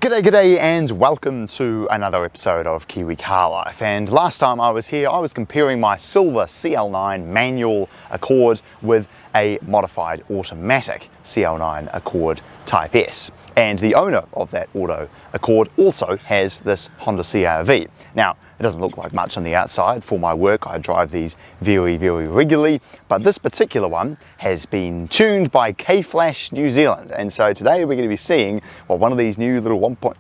G'day and welcome to another episode of Kiwi Car Life. And last time I was here I was comparing my silver CL9 manual Accord with a modified automatic CL9 Accord Type S. And the owner of that auto Accord also has this Honda CR-V. Now, it doesn't look like much on the outside. For my work, I drive these very regularly, but this particular one has been tuned by KFlash New Zealand. And so today we're going to be seeing what one of these new little 1.5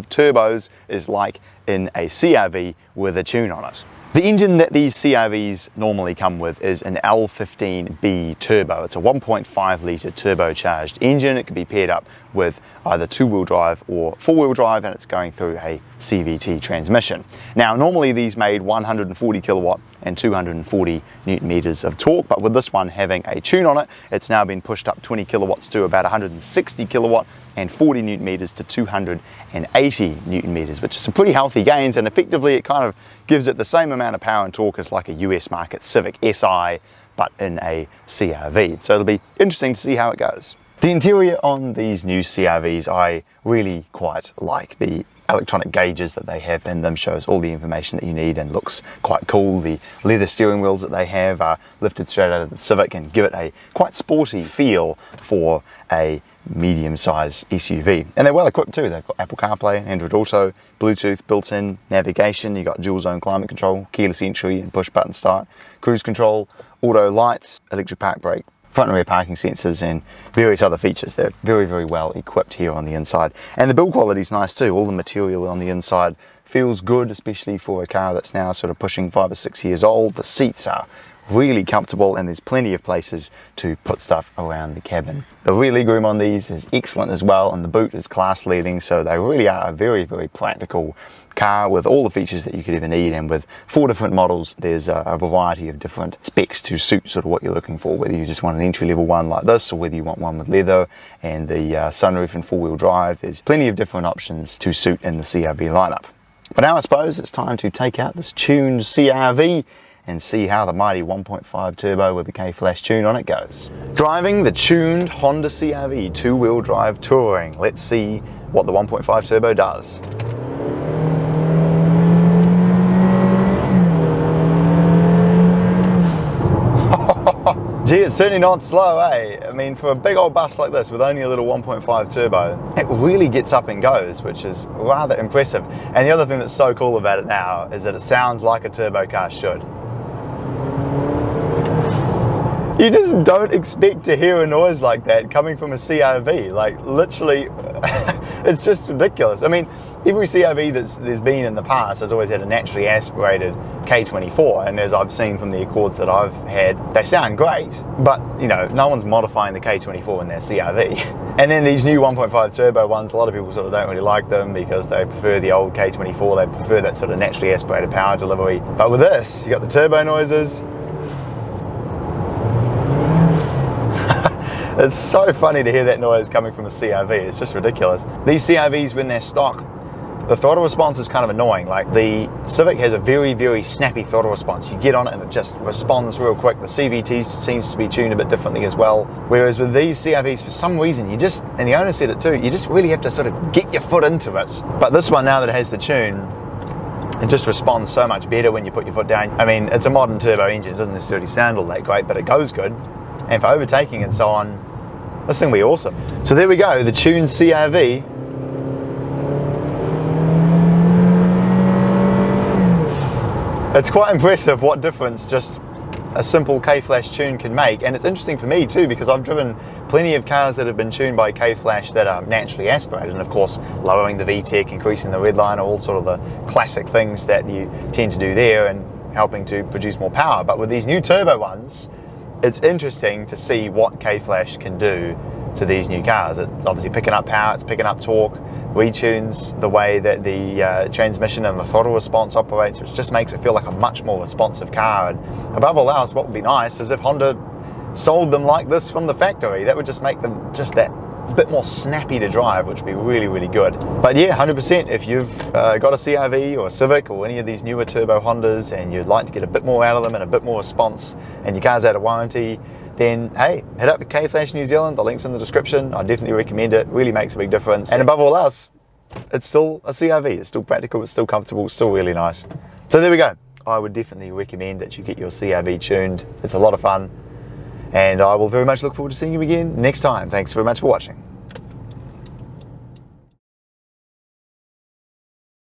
turbos is like in a CR-V with a tune on it. The engine that these CR-Vs normally come with is an L15B Turbo. It's a 1.5 litre turbocharged engine. It can be paired up with either two-wheel drive or four-wheel drive, and it's going through a CVT transmission. Now, normally these made 140 kilowatt and 240 newton meters of torque, but with this one having a tune on it, it's now been pushed up 20 kilowatts to about 160 kilowatt and 40 newton meters to 280 newton meters, which is some pretty healthy gains, and effectively it kind of gives it the same amount of power and torque as like a US market Civic SI, but in a CR-V. So it'll be interesting to see how it goes. The interior on these new CR-Vs I really quite like. The electronic gauges that they have in them shows all the information that you need and looks quite cool. The leather steering wheels that they have are lifted straight out of the Civic and give it a quite sporty feel for a medium-sized SUV. And they're well equipped too. They've got Apple CarPlay, Android Auto, Bluetooth, built-in navigation. You've got dual zone climate control, keyless entry and push button start, cruise control, auto lights, electric park brake, front and rear parking sensors and various other features. They're very well equipped here on the inside. And the build quality is nice too. All the material on the inside feels good, especially for a car that's now sort of pushing 5 or 6 years old. The seats are really comfortable and there's plenty of places to put stuff around the cabin. The rear legroom on these is excellent as well, and the boot is class leading, so they really are a very practical car with all the features that you could ever need. And with 4 different models, there's a variety of different specs to suit sort of what you're looking for, whether you just want an entry-level one like this or whether you want one with leather and the sunroof and four-wheel drive. There's plenty of different options to suit in the CR-V lineup. But now I suppose it's time to take out this tuned CR-V and see how the mighty 1.5 turbo with the KFlash tune on it goes. Driving the tuned Honda CR-V two-wheel drive touring. Let's see what the 1.5 turbo does. Gee, it's certainly not slow, eh? I mean, for a big old bus like this with only a little 1.5 turbo, it really gets up and goes, which is rather impressive. And the other thing that's so cool about it now is that it sounds like a turbo car should. You just don't expect to hear a noise like that coming from a CR-V. Like, literally, it's just ridiculous. I mean, every CR-V there's been in the past has always had a naturally aspirated K24, and as I've seen from the Accords that I've had, they sound great, but you know, no one's modifying the K24 in their CR-V. And then these new 1.5 turbo ones, a lot of people sort of don't really like them because they prefer the old K24, they prefer that sort of naturally aspirated power delivery. But with this, you got the turbo noises. It's so funny to hear that noise coming from a CR-V, it's just ridiculous. These CR-Vs, when they're stock, the throttle response is kind of annoying. Like, the Civic has a very snappy throttle response. You get on it and it just responds real quick. The CVT seems to be tuned a bit differently as well. Whereas with these CR-Vs, for some reason, you just, and the owner said it too, you just really have to sort of get your foot into it. But this one, now that it has the tune, it just responds so much better when you put your foot down. I mean, it's a modern turbo engine. It doesn't necessarily sound all that great, but it goes good. And for overtaking and so on, this thing will be awesome. So there we go, the tuned CR-V. It's quite impressive what difference just a simple KFlash tune can make. And it's interesting for me too, because I've driven plenty of cars that have been tuned by KFlash that are naturally aspirated, and of course lowering the VTEC, increasing the redline, all sort of the classic things that you tend to do there and helping to produce more power. But with these new turbo ones, it's interesting to see what KFlash can do to these new cars. It's obviously picking up power, it's picking up torque, retunes the way that the transmission and the throttle response operates, which just makes it feel like a much more responsive car. And above all else, what would be nice is if Honda sold them like this from the factory. That would just make them just that bit more snappy to drive, which would be really good. But yeah, 100%, if you've got a CR-V or a Civic or any of these newer turbo Hondas and you'd like to get a bit more out of them and a bit more response, and your car's out of warranty, then hey, head up to KFlash New Zealand. The link's in the description. I definitely recommend it. Really makes a big difference. And above all else, it's still a CR-V. It's still practical, it's still comfortable, it's still really nice. So there we go. I would definitely recommend that you get your CR-V tuned. It's a lot of fun, and I will very much look forward to seeing you again next time. Thanks very much for watching.